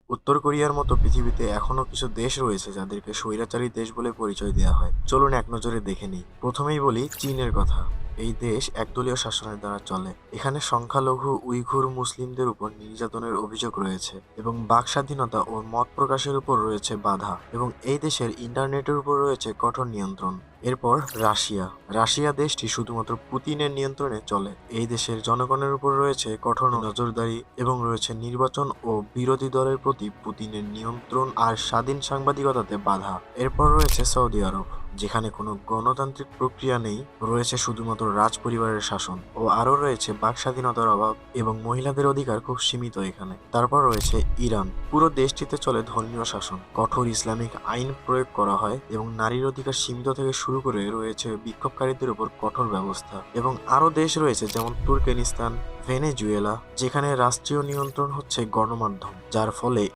উত্তর কোরিয়ার মতো পৃথিবীতে এখনো কিছু দেশ রয়েছে যাদেরকে স্বৈরাচারী দেশ বলে পরিচয় দেওয়া হয়। চলুন এক নজরে দেখে নিই। প্রথমেই বলি চীনের কথা। এই দেশ একদলীয় শাসনের দ্বারা চলে। এখানে সংখ্যালঘু উইঘুর মুসলিমদের উপর নির্যাতনের অভিযোগ রয়েছে এবং বাক স্বাধীনতা ও মত প্রকাশের উপর রয়েছে বাধা, এবং এই দেশের ইন্টারনেটের উপর রয়েছে কঠোর নিয়ন্ত্রণ। এরপর রাশিয়া। রাশিয়া দেশটি শুধুমাত্র পুতিনের নিয়ন্ত্রণে চলে। এই দেশের জনগণের উপর রয়েছে কঠোর নজরদারি এবং রয়েছে নির্বাচন ও বিরোধী দলের প্রতি পুতিনের নিয়ন্ত্রণ আর স্বাধীন সাংবাদিকতাতে বাধা। এরপর রয়েছে সৌদি আরব, যেখানে কোনো গণতান্ত্রিক প্রক্রিয়া নেই, রয়েছে শুধুমাত্র রাজ পরিবারের শাসন ও আরও রয়েছে বাক স্বাধীনতার অভাব এবং মহিলাদের অধিকার খুব সীমিত এখানে। তারপর রয়েছে ইরান। পুরো দেশটিতে চলে ধর্মীয় শাসন, কঠোর ইসলামিক আইন প্রয়োগ করা হয় এবং নারীর অধিকার সীমিত থেকে শুরু করে রয়েছে বিক্ষোভকারীদের উপর কঠোর ব্যবস্থা। এবং আরও দেশ রয়েছে যেমন তুর্কমেনিস্তান, ভেনেজুয়েলা, যেখানে রাষ্ট্রীয় নিয়ন্ত্রণ হচ্ছে গণমাধ্যম, যার ফলে